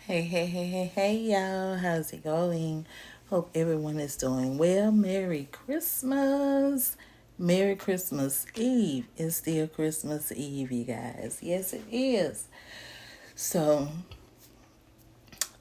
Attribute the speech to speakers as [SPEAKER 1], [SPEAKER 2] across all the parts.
[SPEAKER 1] Hey, y'all. How's it going? Hope everyone is doing well. Merry Christmas. Merry Christmas Eve. It's still Christmas Eve, you guys. Yes, it is. So,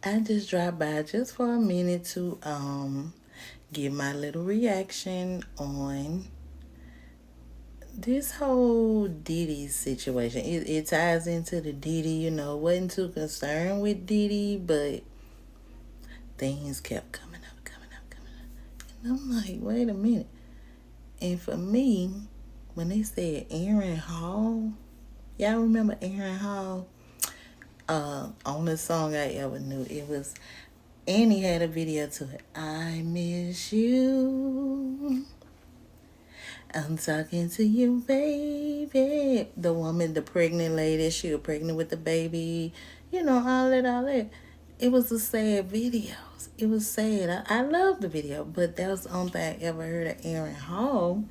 [SPEAKER 1] I just dropped by just for a minute to give my little reaction on this whole Diddy situation. It ties into the Diddy, wasn't too concerned with Diddy, but things kept coming up, coming up, coming up. And I'm like, wait a minute. And for me, when they said Aaron Hall, y'all remember Aaron Hall? Only song I ever knew. It was, and he had a video to it. I miss you. I'm talking to you, baby. The woman, the pregnant lady, she was pregnant with the baby. All that, all that. It was a sad video. It was sad. I love the video, but that was the only thing I ever heard of Aaron Hall.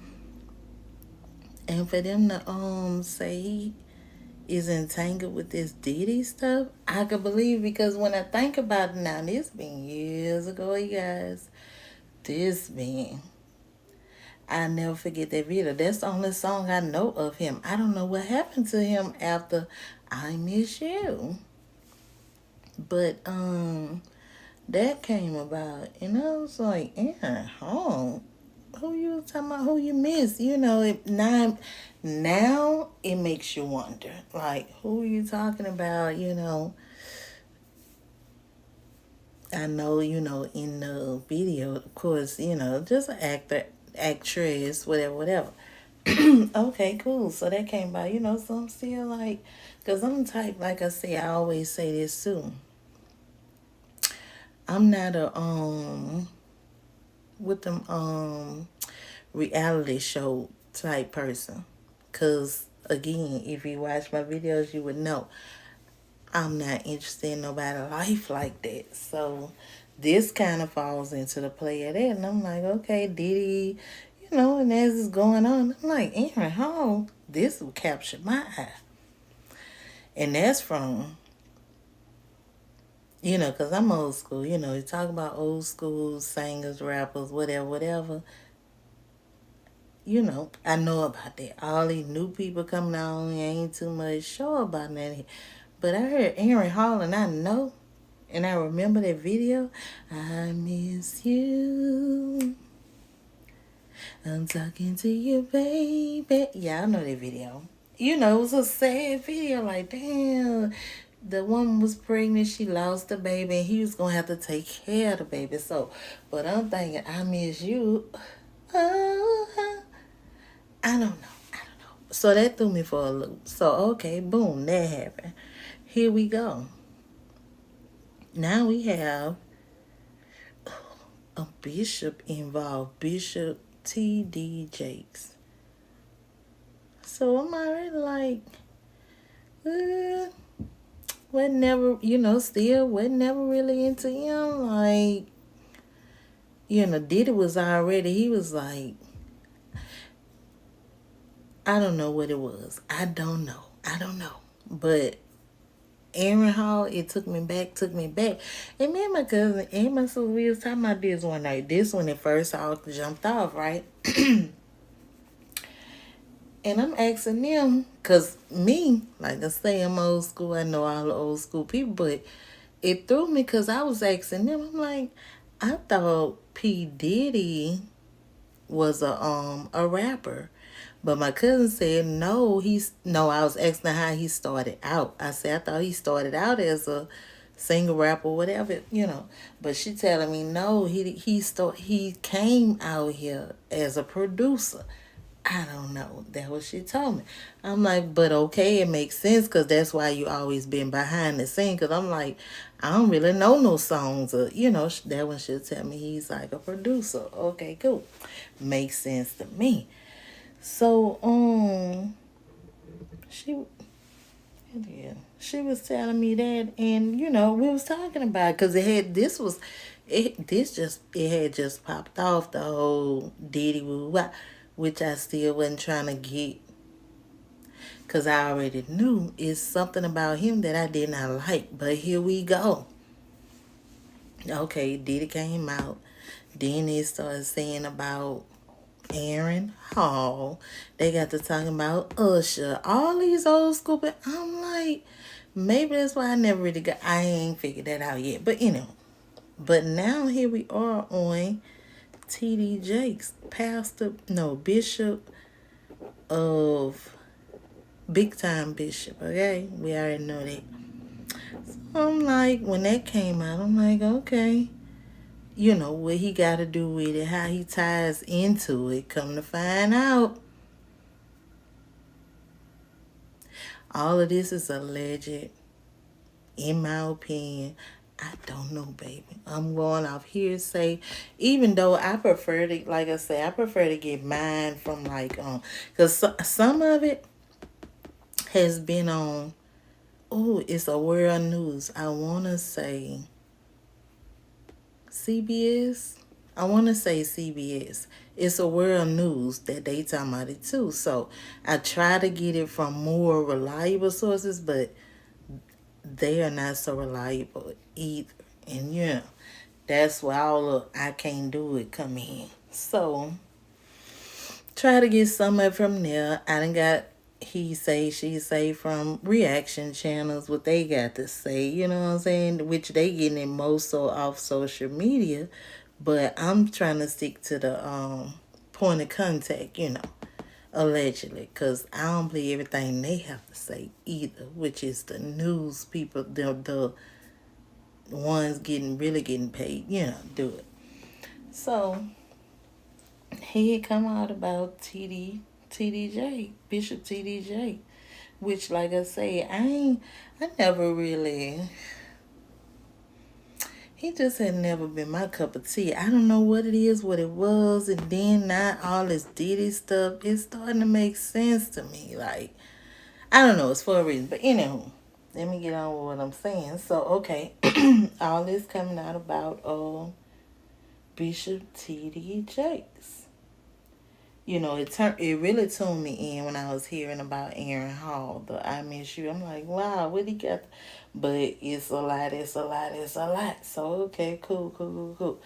[SPEAKER 1] And for them to say he is entangled with this Diddy stuff, I could believe, because when I think about it now, this been years ago, you guys. This been, I never forget that video. That's the only song I know of him. I don't know what happened to him after I Miss You. But that came about, and I was like, Aaron Hall, who you talking about, who you miss? Now it makes you wonder, like, who are you talking about? I know, in the video, of course, just an actor, actress, whatever, whatever. Okay, cool. So that came about, so I'm still like, because I'm the type, like I say, I always say this too. I'm not a, with them, reality show type person. Because, again, if you watch my videos, you would know I'm not interested in nobody's life like that. So this kind of falls into the play of that. And I'm like, okay, Diddy, and as it's going on, I'm like, Aaron Hall, this will capture my eye. And that's from, because I'm old school. You talk about old school singers, rappers, whatever, whatever. I know about that. All these new people coming on, ain't too much sure about that. But I heard Aaron Hall, and I know, and I remember that video. I miss you. I'm talking to you, baby. Yeah, I know that video. It was a sad video. Like, damn, the woman was pregnant. She lost the baby, and he was gonna have to take care of the baby. So, but I'm thinking, I miss you. Oh, I don't know. So that threw me for a loop. So, okay, boom, that happened. Here we go. Now we have a bishop involved, Bishop T.D. Jakes. So I'm already like, was never, still was never really into him. Like, Diddy was already, he was like, I don't know what it was. I don't know. But Aaron Hall, it took me back. And me and my cousin and my sister, we was talking about this one night. This when it first all jumped off, right? And I'm asking them, because me, like I say, I'm old school. I know all the old school people, but it threw me because I was asking them. I'm like, I thought P. Diddy was a rapper. But my cousin said no, I was asking how he started out. I said I thought he started out as a singer, rapper, whatever. But she telling me no, he came out here as a producer. I don't know. That what she told me. I'm like, but okay, it makes sense, because that's why you always been behind the scene. Because I'm like, I don't really know no songs. That one she'll tell me he's like a producer. Okay, cool. Makes sense to me. So, she, yeah, she was telling me that, and we was talking about, because it had just popped off, the whole Diddy woo wah, which I still wasn't trying to get, because I already knew it's something about him that I did not like. But here we go. Okay, Diddy came out. Then they started saying about Aaron Hall. They got to talking about Usher. All these old school, but I'm like, maybe that's why I never really got, I ain't figured that out yet. But but now here we are on T.D. Jakes, Bishop of Big Time Bishop, okay? We already know that. I'm like, when that came out, I'm like, okay. What he got to do with it, how he ties into it. Come to find out, all of this is alleged, in my opinion. I don't know, baby. I'm going off hearsay, even though I prefer to, like I say, I prefer to get mine from because some of it has been on. Oh, it's a world news. I want to say CBS. I want to say CBS. It's a world news that they talking about it too. So I try to get it from more reliable sources, but they are not so reliable either. And that's why all of I can't do it come in. So try to get some of it from there. I done got he say, she say from reaction channels what they got to say, you know what I'm saying? Which they getting it most so off social media. But I'm trying to stick to the point of contact, allegedly. Because I don't believe everything they have to say either, which is the news people, the ones really getting paid, do it. So he had come out about TDJ, Bishop TDJ, which, like I say, I never really, he just had never been my cup of tea. I don't know what it is, what it was, and then not all this Diddy stuff, it's starting to make sense to me. Like, I don't know, it's for a reason. But anywho, let me get on with what I'm saying. So, okay, all this coming out about Bishop T.D. Jakes. It really tuned me in when I was hearing about Aaron Hall, the I Miss You. I'm like, wow, what he got? But it's a lot, it's a lot, it's a lot. So, okay, cool.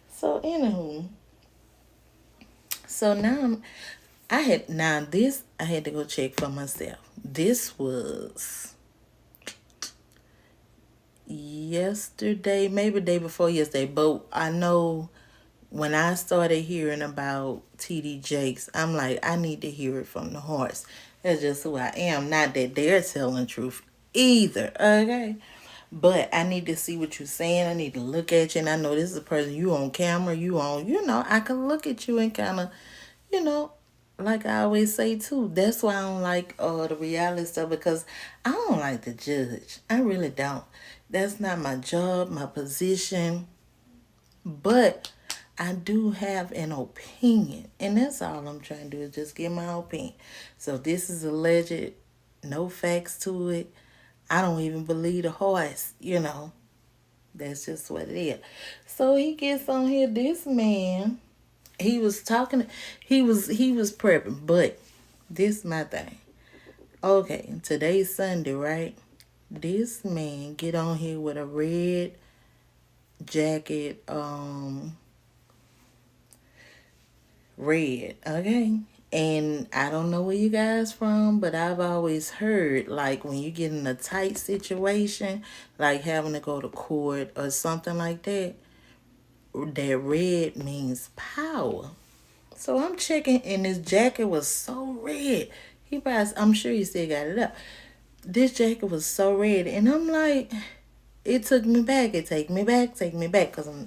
[SPEAKER 1] So, anywho, so now I had to go check for myself. This was yesterday, maybe the day before yesterday, but I know when I started hearing about TD Jakes, I'm like, I need to hear it from the horse. That's just who I am. Not that they're telling the truth either, okay? But I need to see what you're saying. I need to look at you, and I know this is a person you on camera, I can look at you and kind of, you know, like I always say too. That's why I don't like the reality stuff, because I don't like to judge. I really don't. That's not my job, my position. But I do have an opinion, and that's all I'm trying to do is just get my opinion. So this is alleged, no facts to it. I don't even believe the horse. That's just what it is. So he gets on here, this man, he was talking, he was prepping, but this is my thing. Okay, today's Sunday, right? This man get on here with a red jacket, red, okay? And I don't know where you guys from, but I've always heard, like, when you get in a tight situation, like having to go to court or something like that, that red means power. So I'm checking, and this jacket was so red. I'm sure he still got it up. This jacket was so red, and I'm like, it took me back. It take me back, because I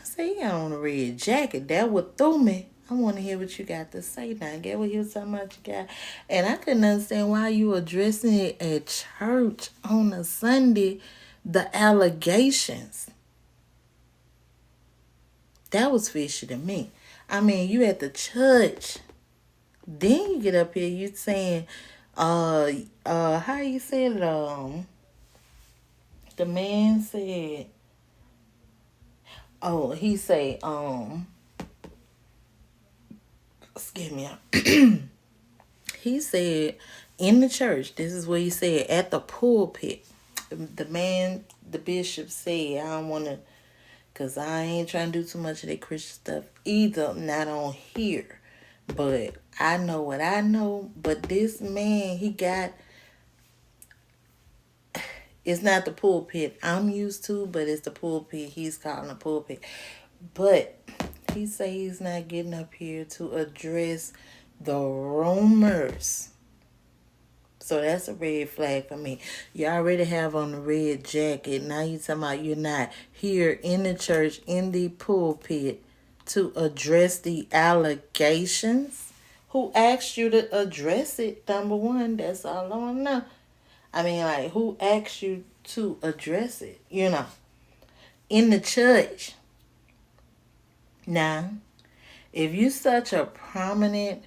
[SPEAKER 1] say, he got on a red jacket. That what threw me. I want to hear what you got to say now. Get what he was talking about you got. And I couldn't understand why you were addressing it at church on a Sunday, the allegations. That was fishy to me. I mean, you at the church. Then you get up here, you saying, how you said it, the man said, he say, excuse me, he said in the church, this is what he said, at the pulpit. the bishop said, I don't want to, because I ain't trying to do too much of that Christian stuff either, not on here. But I know what I know. But this man, he got, it's not the pulpit I'm used to, but it's the pulpit he's calling a pulpit. But he say he's not getting up here to address the rumors. So that's a red flag for me. You already have on the red jacket. Now you talking about you're not here in the church, in the pulpit, to address the allegations. Who asked you to address it? Number one, that's all I want to know. I mean, like, who asked you to address it? In the church. Now, if you such a prominent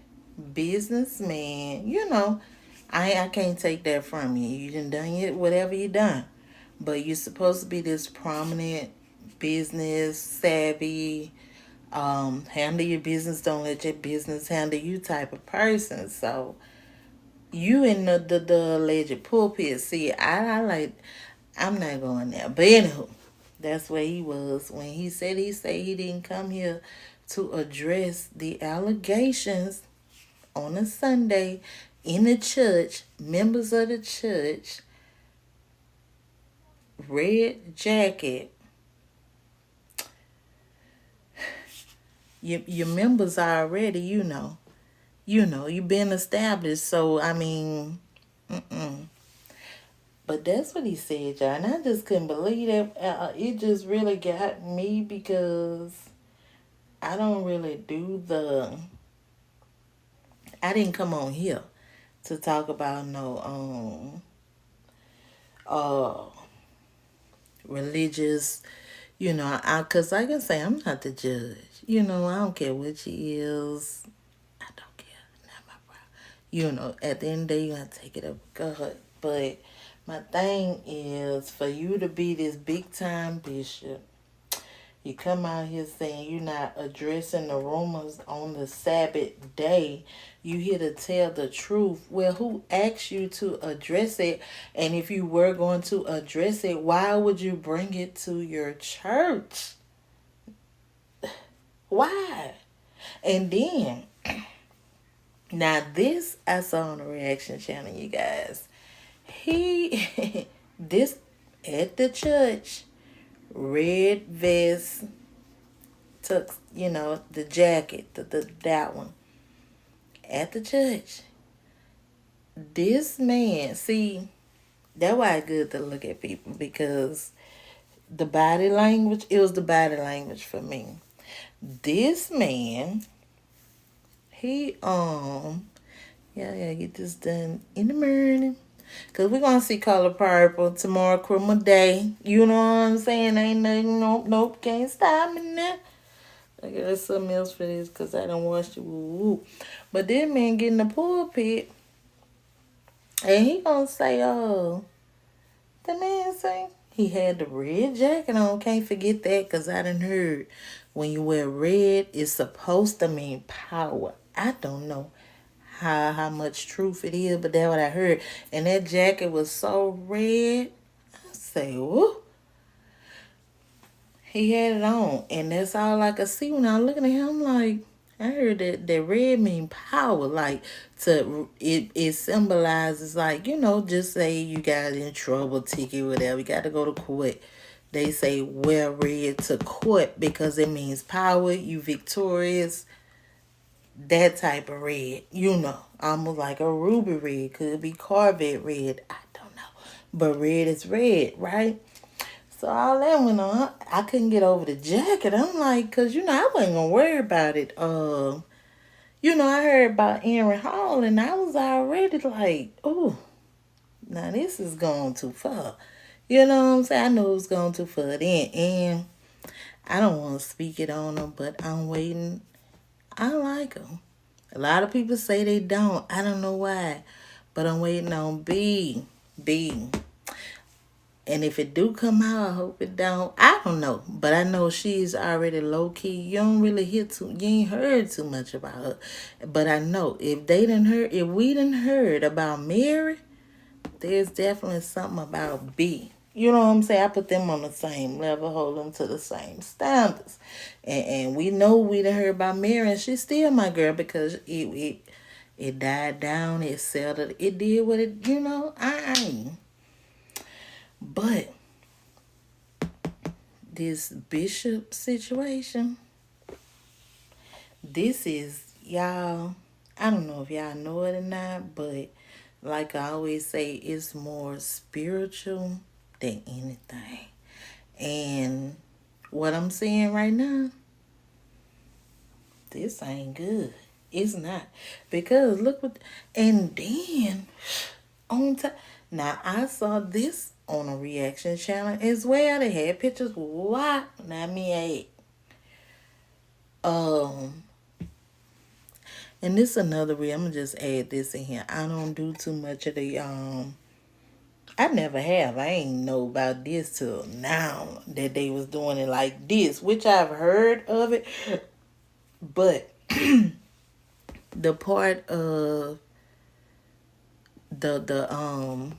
[SPEAKER 1] businessman, I can't take that from you. You done it, whatever you done. But you're supposed to be this prominent, business savvy, handle your business, don't let your business handle you type of person. So you in the alleged pulpit. See, I'm not going there. But anywho, that's where he was when he said he didn't come here to address the allegations on a Sunday in the church, members of the church, red jacket. Your members are already, you've been established. So, I mean, But that's what he said, y'all. And I just couldn't believe that. It just really got me because I don't really I didn't come on here to talk about no religious, because like I say, I'm not the judge. I don't care what she is. I don't care. Not my problem. At the end of the day, you got to take it up with God. But my thing is for you to be this big time bishop, you come out here saying you're not addressing the rumors on the Sabbath day. You here to tell the truth. Well, who asked you to address it? And if you were going to address it, why would you bring it to your church? Why? And then, now this I saw on the reaction channel, you guys. This at the church, red vest, tux, the jacket, that one. At the church. This man, see, that's why it's good to look at people, because the body language, it was the body language for me. This man, he get this done in the morning. Because we're going to see Color Purple tomorrow, criminal day. You know what I'm saying? Ain't nothing, nope, can't stop me now. I got something else for this because I don't watch it. But this man get in the pulpit and he going to say, the man say he had the red jacket on. Can't forget that because I done heard when you wear red, it's supposed to mean power. I don't know how much truth it is, but that's what I heard. And that jacket was so red. I say, whoa. He had it on, and that's all I could see when I was looking at him. Like, I heard that red mean power. Like, it symbolizes, like, just say you got in trouble, ticket, whatever. You got to go to court. They say wear red to court because it means power. You victorious. That type of red, almost like a ruby red. Could be Corvette red. I don't know. But red is red, right? So all that went on. I couldn't get over the jacket. I'm like, because, I wasn't going to worry about it. I heard about Aaron Hall, and I was already like, oh, now this is going too far. You know what I'm saying? I knew it was going too far then. And I don't want to speak it on them, but I'm waiting. I like them. A lot of people say they don't. I don't know why. But I'm waiting on B. And if it do come out, I hope it don't. I don't know. But I know she's already low-key. You ain't heard too much about her. But I know if we done heard about Mary, there's definitely something about B. You know what I'm saying? I put them on the same level, hold them to the same standards. And we know we done heard about Mary, and she's still my girl because it died down, it settled, it did what it, I. But this Bishop situation, this is, y'all, I don't know if y'all know it or not, but like I always say, it's more spiritual than anything. And what I'm seeing right now, this ain't good. It's not. Because look what, and then on top, now I saw this on a reaction channel as well. They had pictures. Why? Not me eight. And this another way. I'm gonna just add this in here. I don't do too much of the I never have. I ain't know about this till now that they was doing it like this, which I've heard of it. But the part of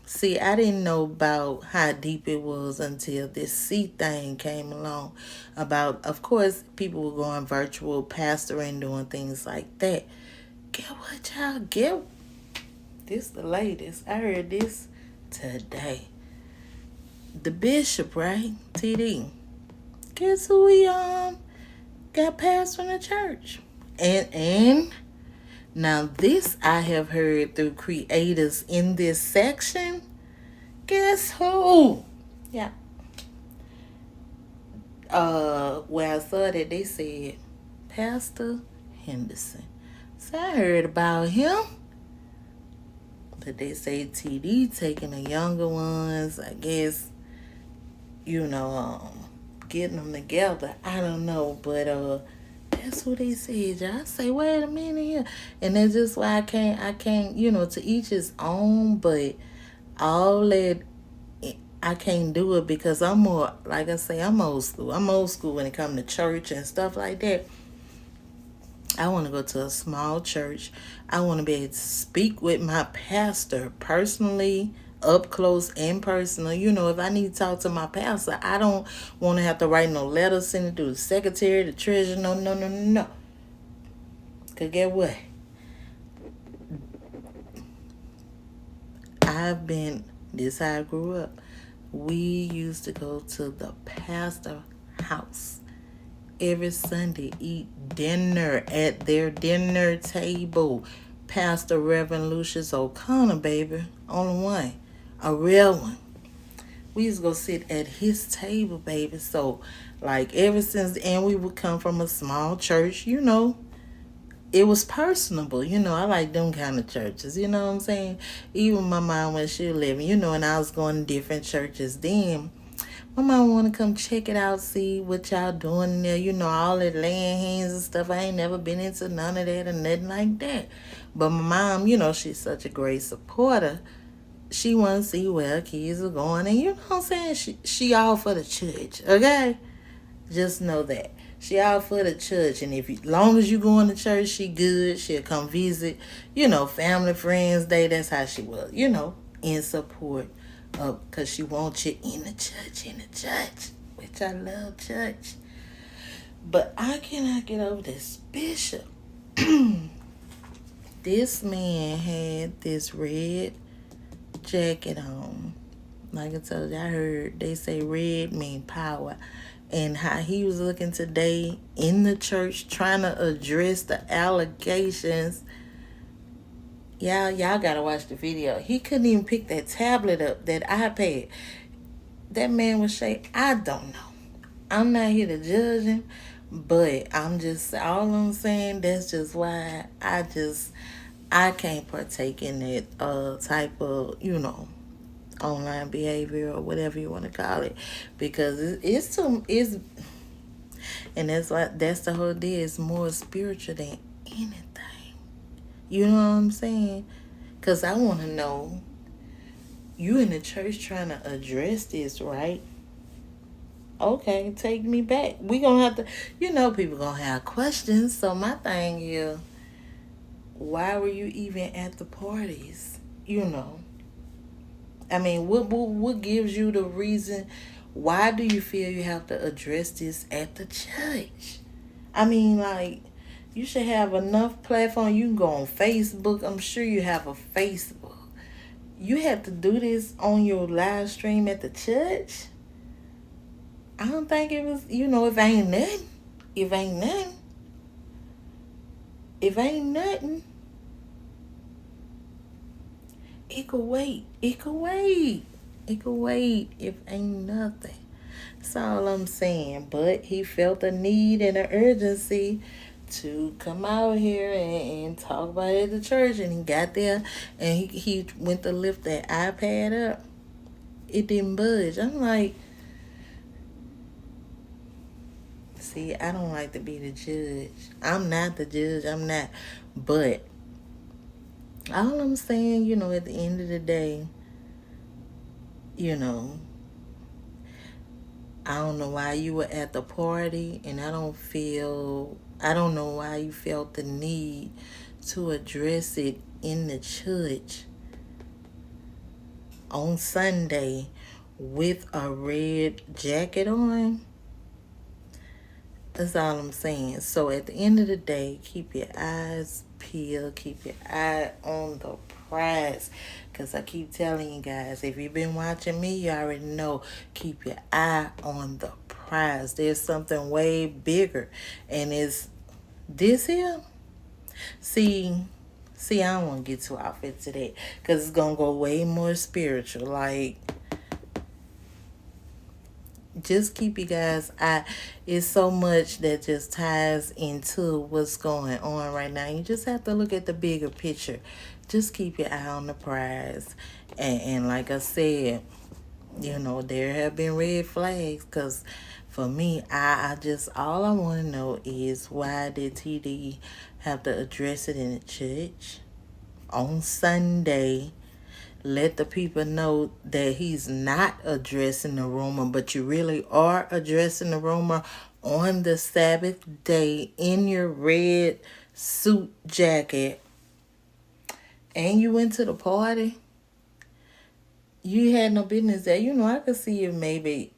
[SPEAKER 1] see, I didn't know about how deep it was until this C thing came along. About, of course, people were going virtual pastoring, doing things like that. Get what y'all get? This the latest. I heard this today. The bishop, right? TD. Guess who he got passed from the church? And now this I have heard through creators in this section. Guess who? Yeah. Where I saw that they said Pastor Henderson. So I heard about him. But they say TD taking the younger ones, I guess, getting them together. I don't know, but that's what they said. I say, wait a minute here. And that's just why I can't, to each his own, but all that, I can't do it because I'm more, like I say, I'm old school. I'm old school when it comes to church and stuff like that. I want to go to a small church. I want to be able to speak with my pastor personally, up close and personal. If I need to talk to my pastor, I don't want to have to write no letters, send it to the secretary, the treasurer. No. Because get what? This how I grew up. We used to go to the pastor house every Sunday, eat dinner at their dinner table. Pastor Reverend Lucius O'Connor, baby. Only one. A real one. We used to go sit at his table, baby. So, like, ever since, and we would come from a small church, it was personable. I like them kind of churches, you know what I'm saying? Even my mom, when she was living, and I was going to different churches then. My mom want to come check it out, see what y'all doing there. All that laying hands and stuff. I ain't never been into none of that or nothing like that. But my mom, she's such a great supporter. She want to see where her kids are going. And you know what I'm saying? She all for the church, okay? Just know that. She all for the church. And long as you going to church, she good. She'll come visit. Family, friends day. That's how she was, in support. Because she wants you in the church, which I love church. But I cannot get over this bishop. This man had this red jacket on. Like I told you, I heard they say red mean power. And how he was looking today in the church trying to address the allegations. Y'all gotta watch the video. He couldn't even pick that tablet up, that iPad. That man was shaking. I don't know. I'm not here to judge him, but all I'm saying, that's just why I can't partake in that type of, online behavior or whatever you want to call it, because it's and that's the whole deal. It's more spiritual than anything. You know what I'm saying? Because I want to know, you in the church trying to address this, right? Okay, take me back. We going to have to, people going to have questions. So my thing is, why were you even at the parties? I mean, what gives you the reason? Why do you feel you have to address this at the church? I mean, like, you should have enough platform. You can go on Facebook. I'm sure you have a Facebook. You have to do this on your live stream at the church. I don't think it was. If ain't nothing, if ain't nothing, if ain't nothing, it could wait. It could wait. It could wait if ain't nothing. That's all I'm saying. But he felt a need and an urgency to come out here and talk about it at the church. And he got there and he went to lift that iPad up. It didn't budge. I'm like, see, I don't like to be the judge. I'm not the judge. I'm not. But all I'm saying, at the end of the day, you know, I don't know why you were at the party, and I don't know why you felt the need to address it in the church on Sunday with a red jacket on. That's all I'm saying. So at the end of the day, keep your eyes peeled, keep your eye on the prize. Because I keep telling you guys, if you've been watching me, you already know, keep your eye on the prize. There's something way bigger. And it's this here. See, I don't want to get too off into that. Because it's going to go way more spiritual. Like, just keep you guys eye. It's so much that just ties into what's going on right now. You just have to look at the bigger picture. Just keep your eye on the prize. And like I said, there have been red flags. Because for me, I just, all I want to know is, why did TD have to address it in the church on Sunday? Let the people know that he's not addressing the rumor, but you really are addressing the rumor on the Sabbath day in your red suit jacket, and you went to the party. You had no business there. I could see if maybe,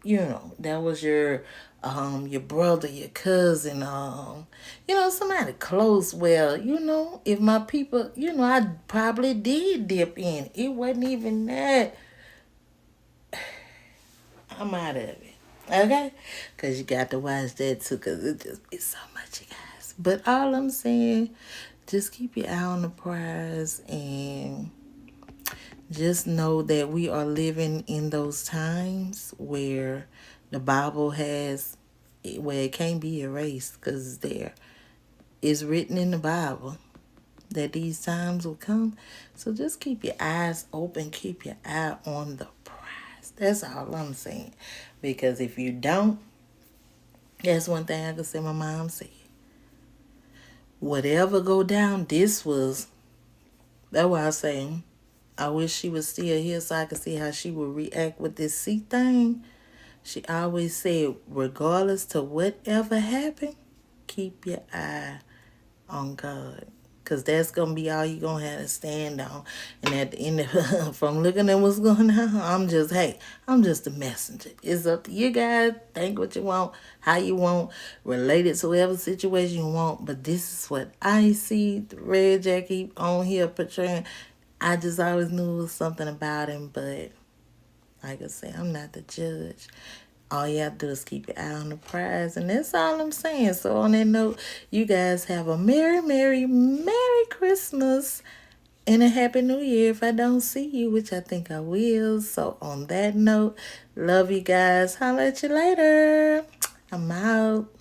[SPEAKER 1] that was your brother, your cousin, somebody close. Well, if my people, I probably did dip in. It wasn't even that. I'm out of it. Okay? Because you got to watch that too, because it's so much, you guys. But all I'm saying, just keep your eye on the prize, and just know that we are living in those times where the Bible where it can't be erased, because it's there. It's written in the Bible that these times will come. So just keep your eyes open. Keep your eye on the prize. That's all I'm saying. Because if you don't, that's one thing I could say my mom said. Whatever go down, that's why I say, I wish she was still here so I could see how she would react with this seat thing. She always said, regardless to whatever happened, keep your eye on God. Because that's going to be all you're going to have to stand on. And at the end of from looking at what's going on, I'm just a messenger. It's up to you guys. Think what you want, how you want, relate it to whatever situation you want. But this is what I see the red jacket on here portraying. I just always knew it was something about him. But like I said, I'm not the judge. All you have to do is keep your eye on the prize. And that's all I'm saying. So on that note, you guys have a Merry, Merry, Merry Christmas and a Happy New Year if I don't see you, which I think I will. So on that note, love you guys. Holla at you later. I'm out.